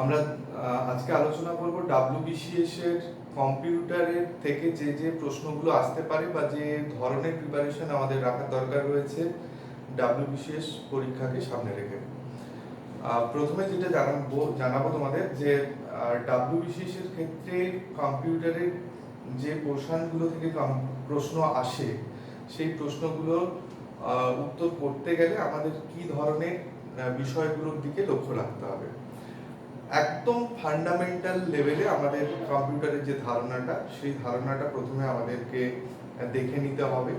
আমরা আজকে আলোচনা করব ডাব্লিউবিসিএস এর কম্পিউটারের থেকে যে যে প্রশ্নগুলো আসতে পারে বা যে ধরনের প্রিপারেশন আমাদের রাখার দরকার রয়েছে ডাব্লিউবিসিএস পরীক্ষাকে সামনে রেখে। প্রথমে যেটা জানাবো তোমাদের যে ডাব্লিউবিসিএস এর ক্ষেত্রে কম্পিউটারের যে পোর্শনগুলো থেকে প্রশ্ন আসে সেই প্রশ্নগুলোর উত্তর করতে গেলে আমাদের কি ধরনের বিষয়গুলোর দিকে লক্ষ্য রাখতে হবে। একদম ফান্ডামেন্টাল লেভেলে আমাদের কম্পিউটারের যে ধারণাটা সেই ধারণাটা প্রথমে আমাদেরকে দেখে নিতে হবে।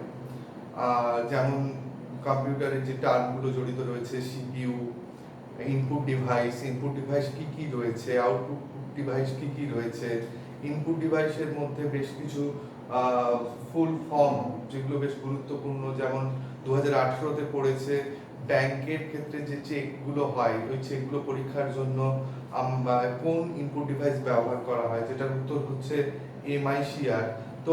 যেমন কম্পিউটারের যে টার্মগুলো জড়িত রয়েছে, সিপিইউ, ইনপুট ডিভাইস কি কি রয়েছে, আউটপুট ডিভাইস কি কি রয়েছে, ইনপুট ডিভাইসের মধ্যে বেশ কিছু ফুল ফর্ম যেগুলো বেশ গুরুত্বপূর্ণ, যেমন 2018-তে পড়েছে ব্যাংকের ক্ষেত্রে যে চেকগুলো হয় ওই চেকগুলো পরীক্ষার জন্য কোন ইনপুট ডিভাইস ব্যবহার করা হয়, যেটার উত্তর হচ্ছে এমআইসিআর। তো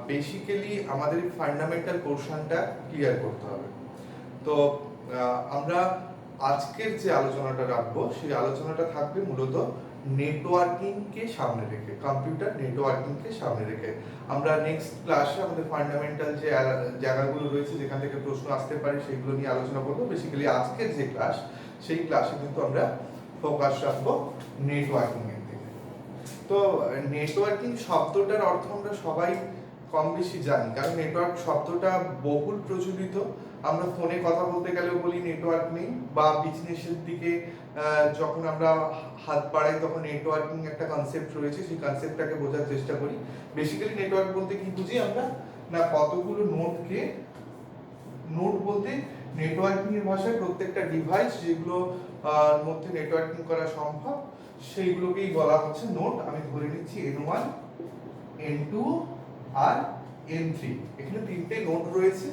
বেসিক্যালি আমাদের ফান্ডামেন্টাল পোর্শনটা ক্লিয়ার করতে হবে। তো আমরা আজকের যে আলোচনাটা রাখবো সেই আলোচনাটা থাকবে মূলত নেটওয়ার্কিংকে সামনে রেখে, কম্পিউটার নেটওয়ার্কিংকে সামনে রেখে। আমরা নেক্সট ক্লাসে আমাদের ফান্ডামেন্টাল যে জায়গাগুলো রয়েছে যেখান থেকে প্রশ্ন আসতে পারে সেগুলো নিয়ে আলোচনা করবো। বেসিক্যালি আজকের যে ক্লাস সেই ক্লাসে কিন্তু আমরা ফোকাস রাখবো নেটওয়ার্কিং এর দিকে। তো নেটওয়ার্কিং শব্দটার অর্থ আমরা সবাই কম বেশি জানি, কারণ নেটওয়ার্ক শব্দটা বহুল প্রচলিত। আমরা ফোনে কথা বলতে গেলেও বলি নেটওয়ার্ক নেই, বা বিজনেসের দিকে যখন আমরা হাত বাড়াই তখন নেটওয়ার্কিং একটা কনসেপ্ট রয়েছে, সেই কনসেপ্টটাকে বোঝার চেষ্টা করি। বেসিক্যালি নেটওয়ার্ক বলতে কি বুঝি আমরা, না কতগুলো নোড বলতে নেটওয়ার্কিং এর ভাষায় প্রত্যেকটা ডিভাইস যেগুলো মধ্যে নেটওয়ার্কিং করা সম্ভব সেইগুলোকেই বলা হচ্ছে নোড। আমি ধরে নিচ্ছি N1, N2 আর N3। এখানে তিনটে নোড রয়েছে।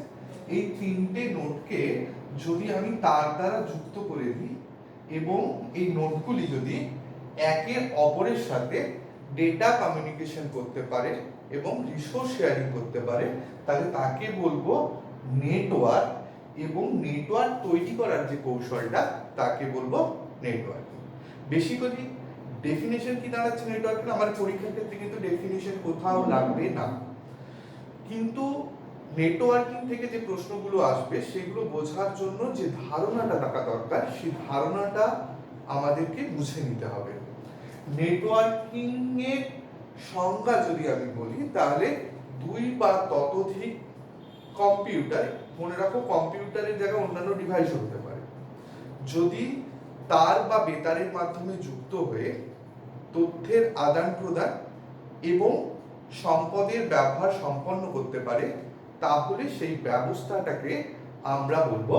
এই তিনটে নোডকে যদি আমি তার দ্বারা যুক্ত করে দিই এবং এই নোডগুলি যদি একে অপরের সাথে ডেটা কমিউনিকেশন করতে পারে এবং রিসোর্স শেয়ারিং করতে পারে, তাহলে তাকে বলবো নেটওয়ার্ক। এবং নেটওয়ার্ক তৈরি করার যে কৌশলটা তাকে বলবো নেটওয়ার্কিং। বেসিক্যালি ডেফিনেশন কি দাঁড়াচ্ছে নেটওয়ার্কিং? আমার পরীক্ষার ক্ষেত্রে কিন্তু ডেফিনেশন কোথাও লাগবে না, কিন্তু নেটওয়ার্কিং থেকে যে প্রশ্নগুলো আসবে সেগুলো বোঝার জন্য যে ধারণাটা থাকা দরকার সেই ধারণাটা আমাদেরকে বুঝে নিতে হবে। নেটওয়ার্কিং এর সংজ্ঞা যদি আমি বলি তাহলে দুই বা ততোধিক কম্পিউটার, মনে রাখো কম্পিউটারের জায়গায় অন্যান্য ডিভাইস হতে পারে, যদি তার বা বেতারের মাধ্যমে যুক্ত হয়ে তথ্যের আদান প্রদান এবং সম্পদের ব্যবহার সম্পন্ন করতে পারে, তাহলে সেই ব্যবস্থাটাকে আমরা বলবো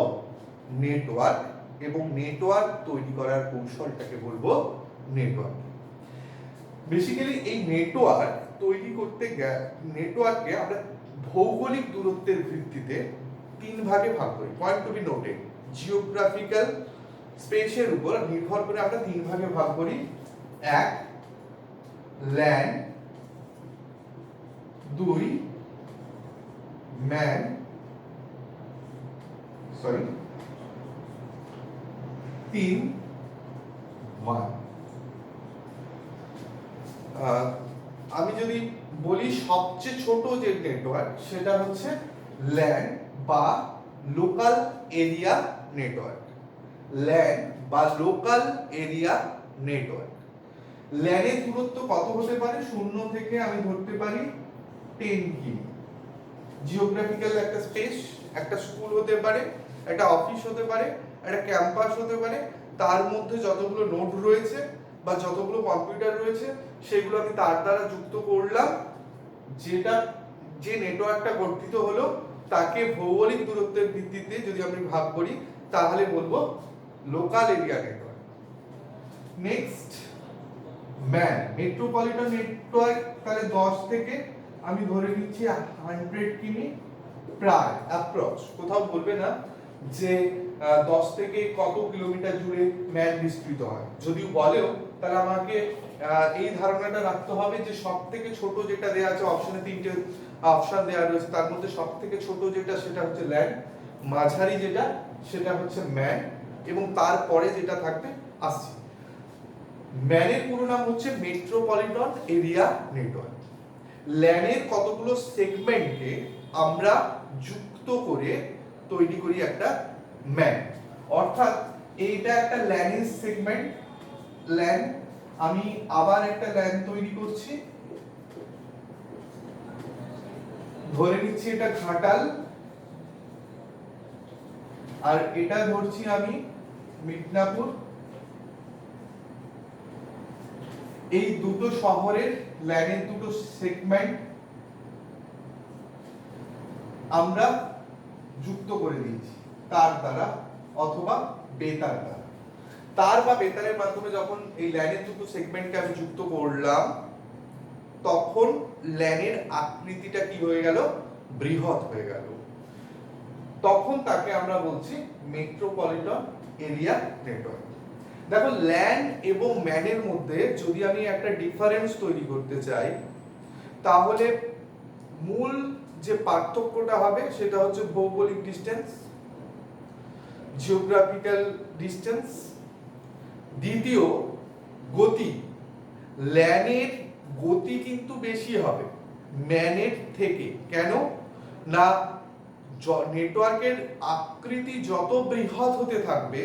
নেটওয়ার্ক। এবং নেটওয়ার্ক তৈরি করার কৌশলটাকে বলবো নেটওয়ার্ক। বেসিক্যালি এই নেটওয়ার্ক তৈরি করতে নেটওয়ার্ককে আমরা ভৌগোলিক দূরত্বের ভিত্তিতে তিন ভাগে ভাগ করি। Point to be noted, geographical স্পেসের উপর নির্ভর করে আমরা তিন ভাগে ভাগ করি। এক, ল্যান্ড; দুই, ম্যান; তিন, ওয়ান। আমি যদি বলি সবচেয়ে ছোট যে নেটওয়ার্ক সেটা হচ্ছে ল্যান্ড বা লোকাল এরিয়া নেটওয়ার্ক। ল্যান্ড বা লোকাল এরিয়া নেটওয়ার্ক। ল্যানের দূরত্ব কত হতে পারে? 0 থেকে আমি ধরতে পারি 10 কিমি। জিওগ্রাফিক্যাল একটা স্পেস, একটা স্কুল হতে পারে, একটা অফিস হতে পারে, একটা ক্যাম্পাস হতে পারে, তার মধ্যে যতগুলো নোড রয়েছে বা যতগুলো কম্পিউটার রয়েছে সেগুলো আমি তার দ্বারা যুক্ত করলাম, যে নেটওয়ার্কটা গঠিত হলো তাকে ভৌগোলিক দূরত্বের ভিত্তিতে যদি আমি ভাগ করি তাহলে বলবো local area network. Next, man. Metropolitan network, তাহলে 10 থেকে আমি ধরে নিচ্ছি 100 কিমি, প্রায় অ্যাপ্রক্স, কোথাও বলবে না যে 10 থেকে কত কিলোমিটার জুড়ে ম্যান বিস্তৃত হয়। যদিও বলেও তাহলে আমাকে এই ধারণাটা রাখতে হবে যে সব থেকে ছোট যেটা দেওয়া আছে অপশনে, 3টে অপশন দেওয়া রয়েছে, তার মধ্যে সব থেকে ছোট যেটা সেটা হচ্ছে ল্যান্ড, মাঝারি যেটা সেটা হচ্ছে ম্যান, এবং তারপরে যেটা থাকবে আসছে। ম্যানের পুরো নাম হচ্ছে মেট্রোপলিটন এরিয়া নেটওয়ার্ক। ল্যানের কতগুলো সেগমেন্টকে আমরা যুক্ত করে তৈরি করি একটা ম্যান। অর্থাৎ এইটা একটা ল্যানের সেগমেন্ট, ল্যান। আমি আবার একটা ল্যান তৈরি করছি, ধরে নিচ্ছি এটা ঘাটাল, আর এটা ধরছি আমি মিদনাপুর। এই দুটো শহরের ল্যানের দুটো সেগমেন্ট আমরা যুক্ত করে দিয়েছি তার দ্বারা অথবা বেতার দ্বারা। তার বা বেতারের মাধ্যমে যখন এই ল্যানের দুটো সেগমেন্টকে আমি যুক্ত করলাম, তখন ল্যানের আকৃতিটা কি হয়ে গেল? বৃহৎ হয়ে গেল। তখন তাকে আমরা বলছি মেট্রোপলিটন এরিয়া নেটওয়ার্ক। দেখো, ল্যান এবং ম্যানের মধ্যে যদি আমি একটা ডিফারেন্স তৈরি করতে চাই, তাহলে মূল যে পার্থক্যটা হবে সেটা হচ্ছে ভৌগোলিক ডিসটেন্স, জিওগ্রাফিক্যাল ডিসটেন্স। দ্বিতীয়, গতি। ল্যানের গতি কিন্তু বেশি হবে ম্যানের থেকে। কেন না, নেটওয়ার্কের আকৃতি যত বৃহৎ হতে থাকবে,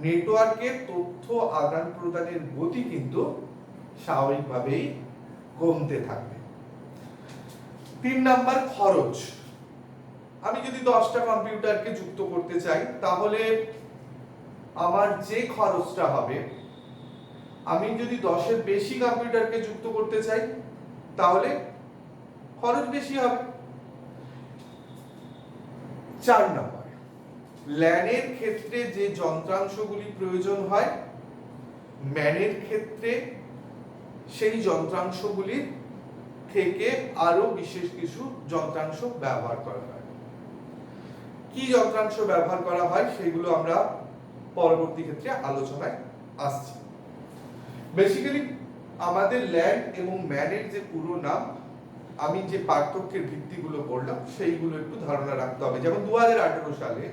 নেটওয়ার্কের তথ্য আদান প্রদানের গতি কিন্তু স্বাভাবিকভাবেই কমতে থাকবে। 3 নাম্বার, খরচ। আমি যদি 10টা কম্পিউটারকে যুক্ত করতে চাই, তাহলে আমার যে খরচটা হবে, আমি যদি 10-এর বেশি কম্পিউটারকে যুক্ত করতে চাই তাহলে খরচ বেশি হবে। 4 নাম্বার, ল্যানের ক্ষেত্রে যে যন্ত্রাংশগুলি প্রয়োজন হয়, ম্যানের ক্ষেত্রে সেই যন্ত্রাংশগুলির থেকে আরো বিশেষ কিছু যন্ত্রাংশ ব্যবহার করা হয়। কি যন্ত্রাংশ ব্যবহার করা হয় সেগুলো আমরা পরবর্তী ক্ষেত্রে আলোচনায় আসছি। বেসিক্যালি আমাদের ল্যান এবং ম্যানের যে পুরো নাম, আমি যে পার্থক্যের ভিত্তিগুলো বললাম সেইগুলো একটু ধারণা রাখতে হবে। যেমন 2018 সালে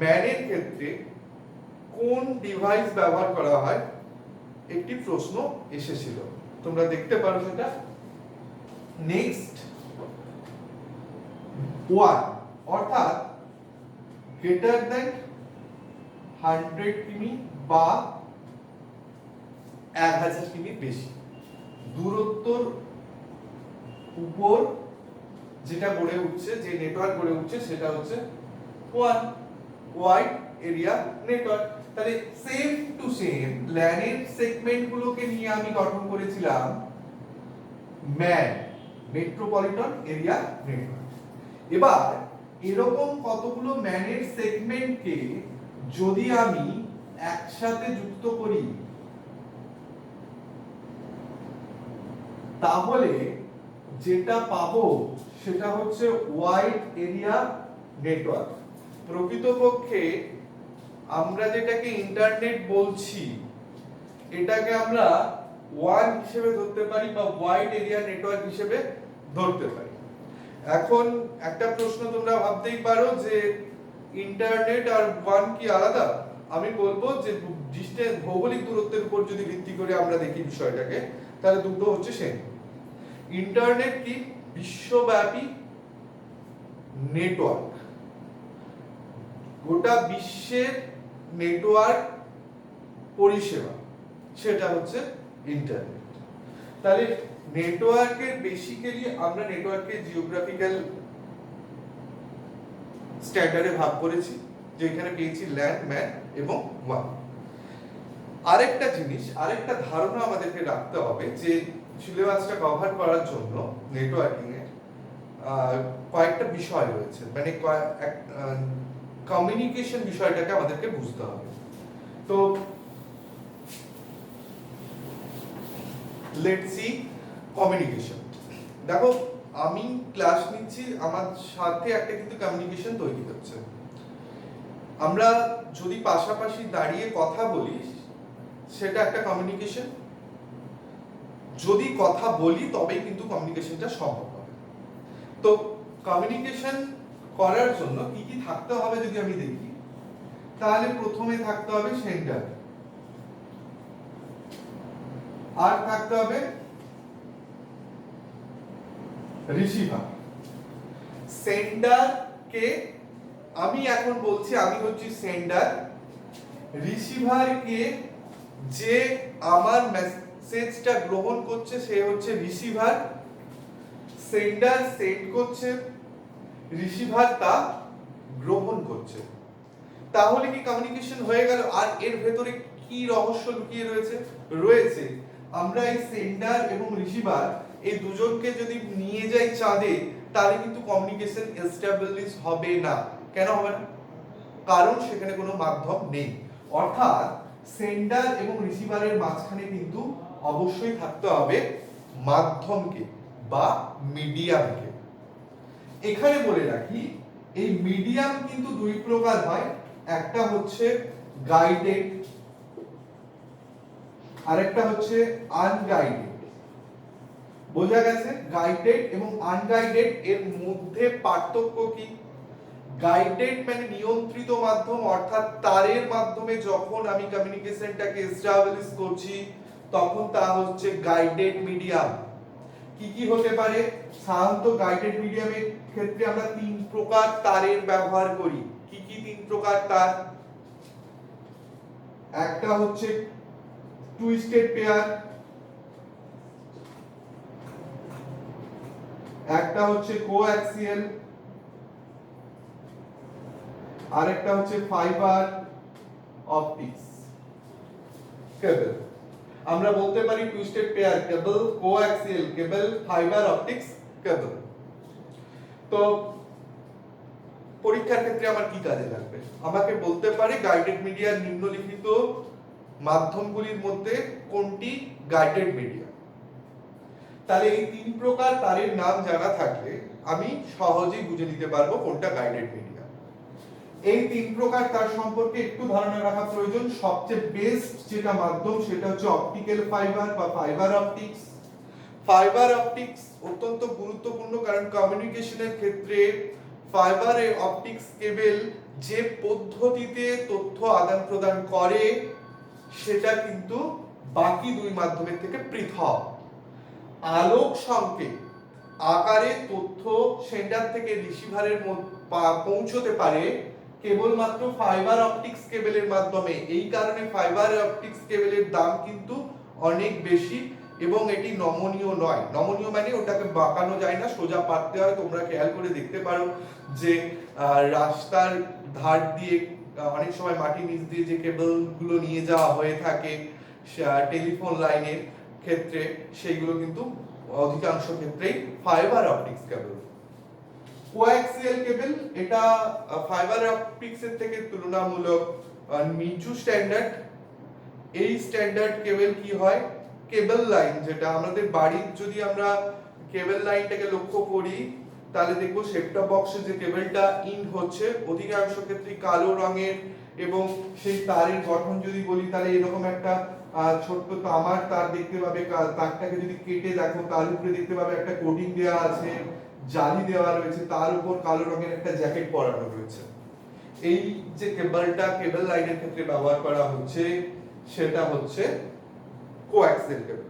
ম্যানের ক্ষেত্রে কোন ডিভাইস ব্যবহার করা হয় একটি প্রশ্ন এসেছিল, তোমরা দেখতে পারো সেটা। নেক্সট 1, অর্থাৎ গ্রেটার দ্যান 100 কিমি বা 1000 কিমি বেশি দূরত্বর উপর যেটা গড়ে উঠছে, যে নেটওয়ার্ক গড়ে উঠছে, সেটা হচ্ছে 1 ওয়াইড এরিয়া নেটওয়ার্ক। তাহলে সেম টু সেম ল্যানের সেগমেন্ট গুলোকে নিয়ে আমি গঠন করেছিলাম ম্যান, মেট্রোপলিটন এরিয়া নেটওয়ার্ক। এবার এরকম কতগুলো ম্যানের সেগমেন্টকে যদি আমি একসাথে যুক্ত করি, তাহলে যেটা পাবো সেটা হচ্ছে ওয়াইড এরিয়া নেটওয়ার্ক। প্রকৃতপক্ষে আমরা যেটাকে ইন্টারনেট বলছি, এটাকে আমরা ওয়ান হিসেবে ধরতে পারি বা ওয়াইড এরিয়া নেটওয়ার্ক হিসেবে ধরতে পারি। এখন একটা প্রশ্ন তোমরা ভাবতেই পারো যে ইন্টারনেট আর ওয়ান কি আলাদা? আমি বলবো যে ডিসটেন্স, ভৌগোলিক দূরত্বের উপর যদি ভিত্তি করে আমরা দেখি বিষয়টাকে, তাহলে দুটো হচ্ছে সেম। ইন্টারনেট কি? বিশ্বব্যাপী নেটওয়ার্ক, গোটা বিশ্বের নেটওয়ার্ক পরিষেবা, সেটা হচ্ছে ইন্টারনেট। তাহলে নেটওয়ার্কের বেসিক্যালি আমরা নেটওয়ার্কে জিওগ্রাফিক্যাল স্ট্যান্ডার্ডে ভাগ করেছি, যেখানে পেয়েছি ল্যান, ম্যান এবং ওয়ান। আরেকটা জিনিস, আরেকটা ধারণা আমাদেরকে রাখতে হবে যে সিলেবাসটা কভার করার জন্য নেটওয়ার্কিং এ কয়েকটা বিষয় রয়েছে, মানে কমিউনিকেশন বিষয়টাকে আমাদেরকে বুঝতে হবে। তো লেটস সি কমিউনিকেশন। দেখো, আমি ক্লাস নিচ্ছি, আমার সাথে একটা কিন্তু কমিউনিকেশন তৈরি হচ্ছে। আমরা যদি পাশাপাশি দাঁড়িয়ে কথা বলি, সেটা একটা কমিউনিকেশন। যদি কথা বলি তবেই কিন্তু কমিউনিকেশনটা সম্ভব হবে। তো কমিউনিকেশন করার জন্য কি কি থাকতে হবে যদি আমি দেখি, তাহলে প্রথমে থাকতে হবে সেন্ডার। আর থাকতে হবে রিসিভার। সেন্ডার কে আমি এখন বলছি, আমি হচ্ছি সেন্ডার, রিসিভার কে যে আমার মেসেজটা গ্রহণ করছে সে হচ্ছে রিসিভার, সেন্ডার সেন্ড করছে, রিসিভার তা গ্রহণ করছে। তাহলে কি কমিউনিকেশন হয়ে গেল? আর এর ভেতরে কি রহস্য লুকিয়ে রয়েছে আমরা এই সেন্ডার এবং রিসিভার এই দুজনকে যদি নিয়ে যাই চাঁদে, তাহলে কিন্তু কমিউনিকেশন এস্টাবলিশ হবে না। কেন হবে না? কারণ সেখানে কোনো মাধ্যম নেই। অর্থাৎ সেন্ডার এবং রিসিভারের মাঝখানে কিন্তু অবশ্যই থাকতে হবে মাধ্যমকে বা মিডিয়ামকে। এখানে বলে রাখি এই মিডিয়াম কিন্তু দুই প্রকার হয়, একটা হচ্ছে গাইডেড আর একটা হচ্ছে আনগাইডেড। বোঝা গেছে? গাইডেড এবং আনগাইডেড এর মধ্যে পার্থক্য কি? গাইডেড মানে নিয়ন্ত্রিত মাধ্যম, অর্থাৎ তারের মাধ্যমে যখন আমি কমিউনিকেশনটাকে এস্টাবলিশ করছি তখন তা হচ্ছে গাইডেড মিডিয়াম। কি কি হতে পারে? সাধারণত গাইডেড মিডিয়ামের ক্ষেত্রে আমরা তিন প্রকার তারের ব্যবহার করি। কি কি তিন প্রকার তার? একটা হচ্ছে টুইস্টেড পেয়ার, একটা হচ্ছে কোঅ্যাক্সিয়াল, আরেকটা হচ্ছে ফাইবার অপটিক্স কেবল। আমরা বলতে পারি twisted pair cable, coaxial cable, fibre optics cable. তো পরীক্ষার ক্ষেত্রে আমার কি কাজে লাগবে? আমাকে বলতে পারে গাইডেড মিডিয়ার নিম্নলিখিত মাধ্যমগুলির মধ্যে কোনটি গাইডেড মিডিয়া। তাহলে এই তিন প্রকার তারের নাম জানা থাকলে আমি সহজেই বুঝে নিতে পারবো কোনটা গাইডেড মিডিয়া। এই তিন প্রকার তার সম্পর্কে একটু ধারণা রাখা প্রয়োজন। সবচেয়ে বেস্ট যেটা মাধ্যম সেটা হচ্ছে অপটিক্যাল ফাইবার বা ফাইবার অপটিক্স। ফাইবার অপটিক্স অত্যন্ত গুরুত্বপূর্ণ, কারণ কমিউনিকেশনের ক্ষেত্রে ফাইবার অপটিক্স কেবল যে পদ্ধতিতে তথ্য আদান প্রদান করে সেটা কিন্তু বাকি দুই মাধ্যমের থেকে পৃথক। আলোক সংকেত আকারে তথ্য সেন্ডার থেকে রিসিভারের পৌঁছতে পারে কেবলমাত্র ফাইবার অপটিক্স কেবলের মাধ্যমে। এই কারণে ফাইবার অপটিক্স কেবলের দাম কিন্তু অনেক বেশি এবং এটি নমনীয় নয়। নমনীয় মানে ওটাকে বাঁকানো যায় না, সোজা পাততে হয়। তোমরা খেয়াল করে দেখতে পারো যে রাস্তার ধার দিয়ে অনেক সময় মাটির নিচ দিয়ে যে কেবলগুলো নিয়ে যাওয়া হয়ে থাকে টেলিফোন লাইনের ক্ষেত্রে, সেইগুলো কিন্তু অধিকাংশ ক্ষেত্রেই ফাইবার অপটিক্স কেবল। কোঅ্যাক্সিয়াল কেবল এটা ফাইবার অপটিক্স এর থেকে তুলনামূলক নিচু স্ট্যান্ডার্ড। এই স্ট্যান্ডার্ড কেবল কি হয়? কেবল লাইন, যেটা আমাদের বাড়ির যদি আমরা কেবল লাইনটাকে লক্ষ্য করি তাহলে দেখবো সেটটপ বক্সে যে কেবলটা ইন হচ্ছে অধিকাংশ ক্ষেত্রে কালো রঙের, এবং সেই তারের গঠন যদি বলি তাহলে এরকম একটা ছোট্ট তামার তার দেখতে পাবে। তারটাকে যদি কেটে দেখো তার উপরে দেখতে পাবে একটা কোটিং দেওয়া আছে, জালি দেওয়া রয়েছে, তার উপর কালো রঙের একটা জ্যাকেট পরানো রয়েছে। এই যে কেবলটা কেবল লাইনের ক্ষেত্রে ব্যবহার করা হচ্ছে সেটা হচ্ছে কোঅ্যাক্সিয়াল কেবল।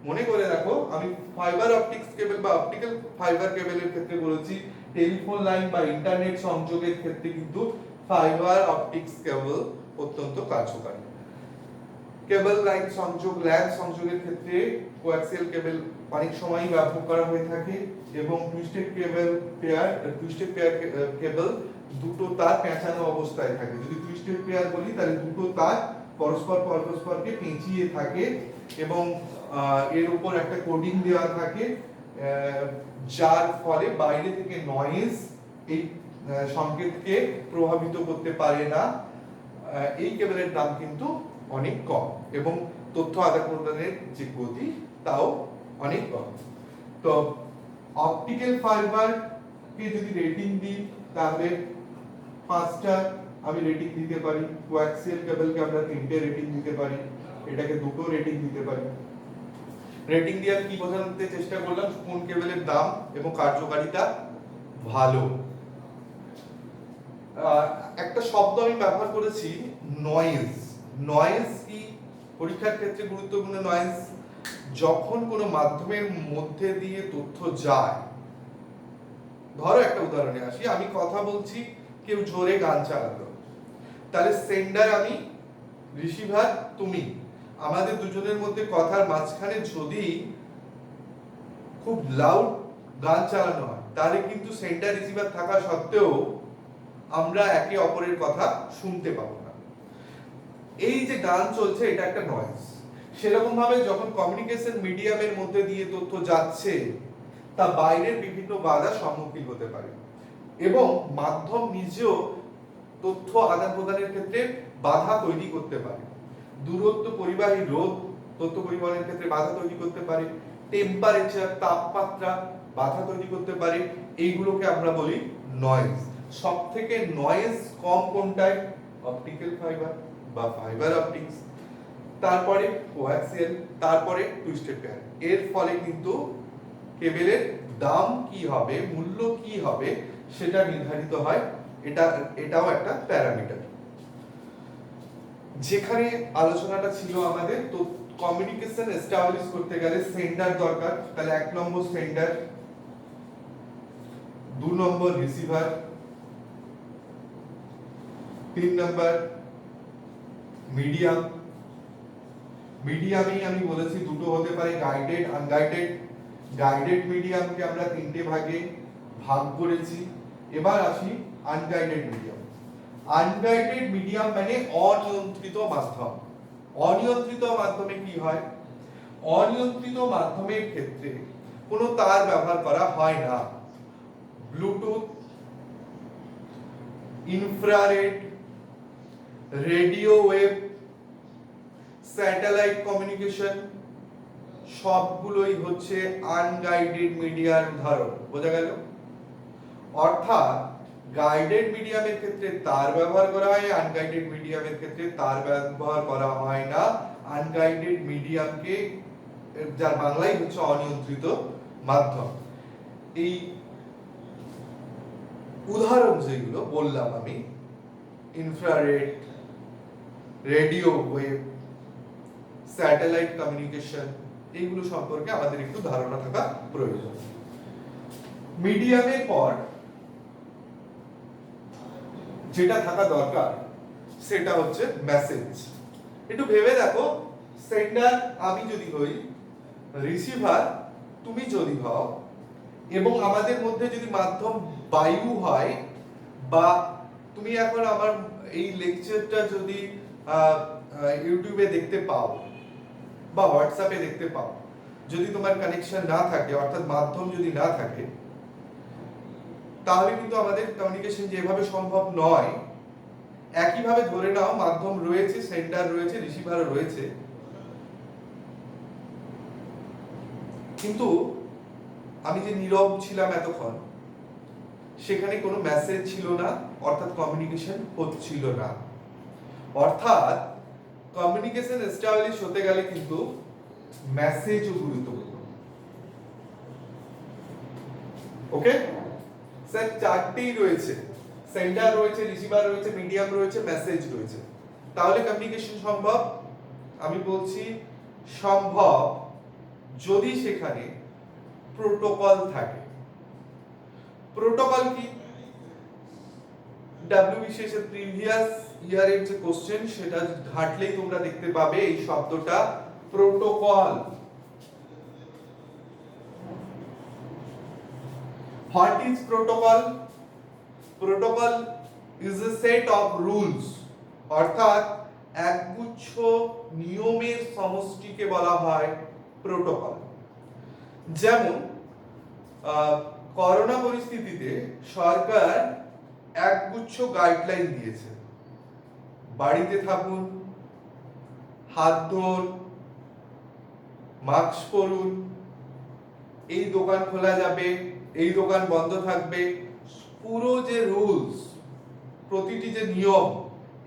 মনে করে রাখো আমি ফাইবার অপটিক্স কেবল বা অপটিক্যাল ফাইবার কেবলের ক্ষেত্রে বলেছি, টেলিফোন লাইন বা ইন্টারনেট সংযোগের ক্ষেত্রে কিন্তু ফাইবার অপটিক্স কেবল অত্যন্ত কার্যকরী। কেবল লাইন সংযোগ, ল্যান সংযোগের ক্ষেত্রে কোঅ্যাক্সিয়াল কেবল অনেক সময় ব্যবহার করা হয়ে থাকে, এবং টুইস্টেড পেয়ার কেবল দুটো তার পেঁচানো অবস্থায় থাকে। যদি টুইস্টেড পেয়ার বলি তাহলে দুটো তার পরস্পরকে পেঁচিয়ে থাকে এবং এর উপর একটা কোডিং দেওয়া থাকে, যার ফলে বাইরে থেকে নয়েজ এই সংকেতকে প্রভাবিত করতে পারে না। এই কেবলের দাম কিন্তু অনেক কম এবং তথ্য আদান প্রদানের যে গতি তাও অনেক কম। তো অপটিক্যাল ফাইবার কে যদি রেটিং দিই তাহলে 5টা আমি রেটিং দিতে পারি। কোঅ্যাক্সিয়াল কেবলকে আমরা 3টে রেটিং দিতে পারি, এটাকে 2টো রেটিং দিতে পারি। রেটিং দিয়ে আমি কি বোঝাতে চেষ্টা করলাম? কোন কেবলের দাম এবং কার্যকারিতা ভালো। একটা শব্দ আমি ব্যবহার করেছি, নয়েজ। নয়েজ কি? পরীক্ষার ক্ষেত্রে গুরুত্বপূর্ণ নয়েজ। যখন কোনো মাধ্যমের মধ্যে দিয়ে তথ্য যায়, ধরো একটা উদাহরণে আসি, আমি কথা বলছি, কেউ জোরে গান চালালো, তাহলে সেন্ডার আমি, রিসিভার তুমি, আমাদের দুজনের মধ্যে কথার মাঝখানে যদি খুব লাউড গান চালানো হয়, তাহলে কিন্তু সেন্ডার রিসিভার থাকা সত্ত্বেও আমরা একে অপরের কথা শুনতে পাবো না। এই যে গান চলছে, এটা একটা নয়েজ। সেরকম ভাবে যখন কমিউনিকেশন মিডিয়ামের মধ্যে দিয়ে তথ্য যাচ্ছে, তা বাইরের বিভিন্ন বাধার সম্মুখীন হতে পারে এবং মাধ্যম নিজেও তথ্য আদান প্রদানের ক্ষেত্রে বাধা তৈরি করতে পারে। দূরত্ব পরিবাহী রোধ তথ্য পরিবহনের ক্ষেত্রে বাধা তৈরি করতে পারে, টেম্পারেচার তাপমাত্রা বাধা তৈরি করতে পারে। এইগুলোকে আমরা বলি নয়েজ। সবথেকে নয়েজ কম কোনটায়? অপটিক্যাল ফাইবার বা ফাইবার অপটিক্স, তারপরে কোয়াক্সিয়াল, তারপরে টুইস্টেড পেয়ার। এর ফলে কিন্তু কেবলের দাম কি হবে, মূল্য কি হবে, সেটা নির্ধারিত হয়। এটাও একটা প্যারামিটার। যেখানে আলোচনাটা ছিল আমাদের, তো কমিউনিকেশন এস্টাবলিশ করতে গেলে সেন্ডার দরকার, তাহলে 1 নম্বর সেন্ডার, 2 নম্বর রিসিভার, 3 নম্বর মিডিয়াম। মিডিয়ামেই আমি বলেছি দুটো হতে পারে, গাইডেড, আনগাইডেড। গাইডেড মিডিয়ামকে আমরা তিনটে ভাগে ভাগ করেছি। এবার আসি আনগাইডেড মিডিয়াম। আনগাইডেড মিডিয়াম মানে অনিয়ন্ত্রিত মাধ্যম। অনিয়ন্ত্রিত মাধ্যমে কি হয়? অনিয়ন্ত্রিত মাধ্যমের ক্ষেত্রে কোনো তার ব্যবহার করা হয় না। Bluetooth, infrared, radio wave, satellite communication সবগুলোই হচ্ছে আনগাইডেড মিডিয়ার উদাহরণ। বোঝা গেল? অর্থাৎ গাইডেড মিডিয়ামের ক্ষেত্রে তার ব্যবহার করা হয়, আনগাইডেড মিডিয়ামের ক্ষেত্রে তার ব্যবহার করা হয় না। আনগাইডেড মিডিয়ামকে, যার বাংলায় হচ্ছে অনিয়ন্ত্রিত মাধ্যম। এই উদাহরণ যেগুলো বললাম আমি, infrared, radio wave, satellite communication, এইগুলো সম্পর্কে আমাদের একটু ধারণা থাকা প্রয়োজন। মিডিয়ামের পর যেটা থাকা দরকার সেটা হচ্ছে মেসেজ। একটু ভেবে দেখো, সেন্ডার আমি যদি হই, রিসিভার তুমি যদি হও, এবং আমাদের মধ্যে যদি মাধ্যম বায়ু হয়, বা তুমি এখন আমার এই লেকচারটা যদি ইউটিউবে দেখতে পাও বা হোয়াটসঅ্যাপে দেখতে পাও, যদি তোমার কানেকশন না থাকে, অর্থাৎ মাধ্যম যদি না থাকে, তাহলে কিন্তু আমাদের কমিউনিকেশন যেভাবে সম্ভব নয়। একইভাবে ধরে নাও মাধ্যম রয়েছে, সেন্ডার রয়েছে, রিসিভারও রয়েছে, কিন্তু আমি যে নীরব ছিলাম এতক্ষণ, সেখানে কোনো মেসেজ ছিল না, অর্থাৎ কমিউনিকেশন হচ্ছিল না। অর্থাৎ কমিউনিকেশন এস্টাবলিশ হতে গেলে কিন্তু মেসেজও গুরুত্বপূর্ণ। ওকে স্যার, চারটেই রয়েছে, সেন্ডার রয়েছে, রিসিভার রয়েছে, মিডিয়াম রয়েছে, মেসেজ রয়েছে। তাহলে কমিউনিকেশন সম্ভব? আমি বলছি সম্ভব যদি সেখানে প্রোটোকল থাকে। প্রোটোকল কি? WBCS এর প্রিভিয়াস ইয়ারের যে কোশ্চেন, সেটা ঘাটলেই তোমরা দেখতে পাবে এই শব্দটা protocol. What is protocol? Protocol is a set of rules, অর্থাৎ একগুচ্ছ নিয়মের সমষ্টিকে বলা হয় প্রোটোকল। যেমন করোনা পরিস্থিতিতে সরকার একগুচ্ছ গাইডলাইন দিয়েছে, বাড়িতে থাকুন, হাত ধোন, মাস্ক পরুন, এই দোকান খোলা যাবে, এই দোকান বন্ধ থাকবে, পুরো যে রুলস, প্রতিটি যে নিয়ম,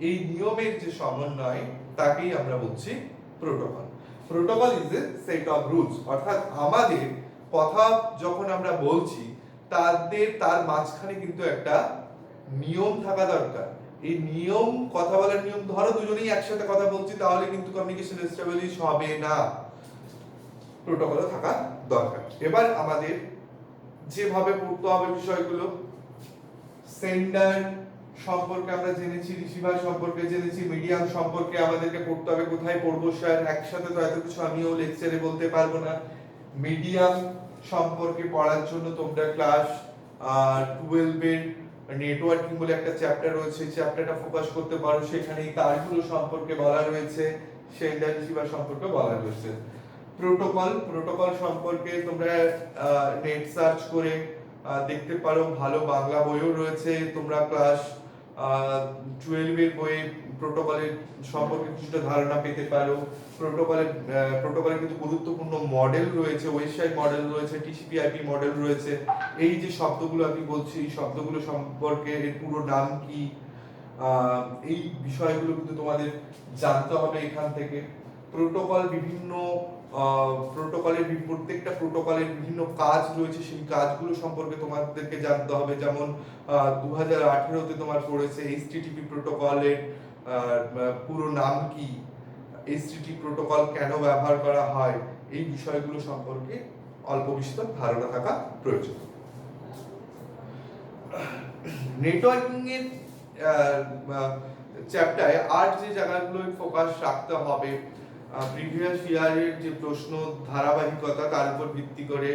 এই নিয়মের যে সমন্বয়, তাকেই আমরা বলছি protocol. Protocol is a set of rules, অর্থাৎ আমাদের কথা যখন আমরা বলছি, তার মাঝখানে কিন্তু একটা নিয়ম থাকা দরকার। এই নিয়ম, কথা বলার নিয়ম, ধরো দুজনেই একসাথে কথা বলছি, তাহলে কিন্তু কমিউনিকেশন এস্টাবলিশ হবে না। প্রোটোকলও থাকা দরকার। এবার আমাদের যেভাবে পড়তে হবে বিষয়গুলো, সেন্ডার সম্পর্কে আমরা জেনেছি, রিসিভার সম্পর্কে জেনেছি, মিডিয়াম সম্পর্কে আমাদেরকে পড়তে হবে। কোথায় পড়বো স্যার, একসাথে তো এত কিছু আমিও লেকচারে বলতে পারবো না। মিডিয়াম সম্পর্কে পড়ার জন্য তোমরা ক্লাস 12 এর নেটওয়ার্কিং বলে একটা চ্যাপ্টার রয়েছে, চ্যাপ্টারটা ফোকাস করতে পারো। সেখানে এই তারগুলো সম্পর্কে বলা রয়েছে, সেন্ডার রিসিভার সম্পর্কে বলা রয়েছে। প্রোটোকল সম্পর্কে তোমরা নেট সার্চ করে দেখতে পারো, ভালো বাংলা বইও রয়েছে। তোমরা ক্লাস 12 এর বইয়ে প্রোটোকলের সম্পর্কে কিছুটা ধারণা পেতে পারো। প্রোটোকলের কিছু গুরুত্বপূর্ণ মডেল রয়েছে, ওয়েবসাইট মডেল রয়েছে, টিসিপি/আইপি মডেল রয়েছে। এই যে শব্দগুলো আমি বলছি, এই শব্দগুলো সম্পর্কে এর পুরো নাম কি, এই বিষয়গুলো কিন্তু তোমাদের জানতে হবে এখান থেকে। প্রত্যেকটা প্রোটোকলের বিভিন্ন কাজ রয়েছে, সেই কাজগুলো সম্পর্কে তোমাদেরকে জানতে হবে। যেমন 2018-তে তোমার পড়েছে HTTP প্রোটোকলের পুরো নাম কি, HTTP প্রোটোকল কেন ব্যবহার করা হয়, এই বিষয়গুলো সম্পর্কে অল্প বিস্তর ধারণা থাকা প্রয়োজন। নেটওয়ার্কিং এর চ্যাপ্টারে আর যে জায়গাগুলোয় ফোকাস রাখতে হবে, প্রিভিয়াস ইয়ারের যে প্রশ্ন ধারাবাহিকতা, তার উপর ভিত্তি করে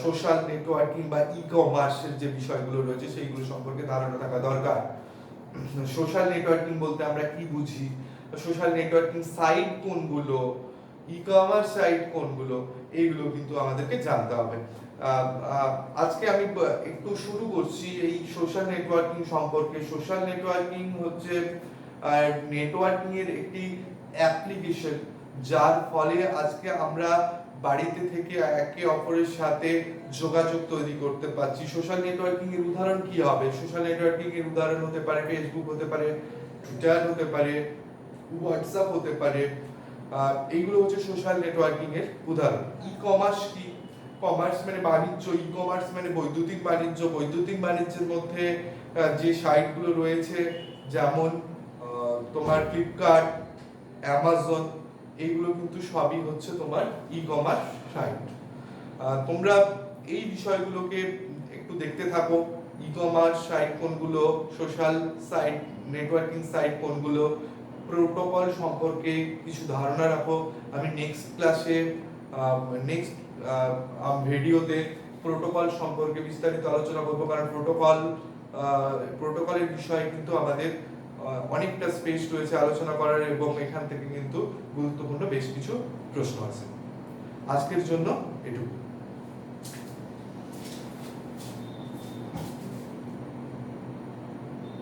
সোশ্যাল নেটওয়ার্কিং বা ই কমার্সের যে বিষয়গুলো রয়েছে সেইগুলো সম্পর্কে ধারণা থাকা দরকার। সোশ্যাল নেটওয়ার্কিং বলতে আমরা কি বুঝি, সোশ্যাল নেটওয়ার্কিং সাইট কোনগুলো, ই কমার্স সাইট কোনগুলো, এইগুলো কিন্তু আমাদেরকে জানতে হবে। আজকে আমি একটু শুরু করছি এই সোশ্যাল নেটওয়ার্কিং সম্পর্কে। সোশ্যাল নেটওয়ার্কিং হচ্ছে নেটওয়ার্কিং এর একটি অ্যাপ্লিকেশন, যার ফলে আজকে আমরা বাড়িতে থেকে একে অপরের সাথে যোগাযোগ তৈরি করতে পারছি। সোশ্যাল নেটওয়ার্কিং এর উদাহরণ কি হবে? সোশ্যাল নেটওয়ার্কিং এর উদাহরণ হতে পারে ফেসবুক, হতে পারে টুইটার, হতে পারে হোয়াটসঅ্যাপ, হতে পারে। এইগুলো হচ্ছে সোশ্যাল নেটওয়ার্কিং এর উদাহরণ। ই কমার্স কি? কমার্স মানে বাণিজ্য, ই কমার্স মানে বৈদ্যুতিক বাণিজ্য। বৈদ্যুতিক বাণিজ্যের মধ্যে যে সাইটগুলো রয়েছে, যেমন তোমার ফ্লিপকার্ট, অ্যামাজন, এইগুলো কিন্তু সবই হচ্ছে তোমার ই কমার্স সাইট। তোমরা এই বিষয়গুলোকে একটু দেখতে থাকো। ই কমার্স সাইট কোনগুলো, সোশ্যাল সাইট নেটওয়ার্কিং সাইট কোনগুলো, প্রোটোকল সম্পর্কে কিছু ধারণা রাখো। আমি নেক্সট ক্লাসে নেক্সট ভিডিওতে প্রোটোকল সম্পর্কে বিস্তারিত আলোচনা করবো, কারণ প্রোটোকলের বিষয়ে কিন্তু আমাদের অনেকটা স্পেস রয়েছে আলোচনা করার, এবং এখান থেকে কিন্তু গুরুত্বপূর্ণ বেশ কিছু প্রশ্ন আছে। আজকের জন্য এটুকু।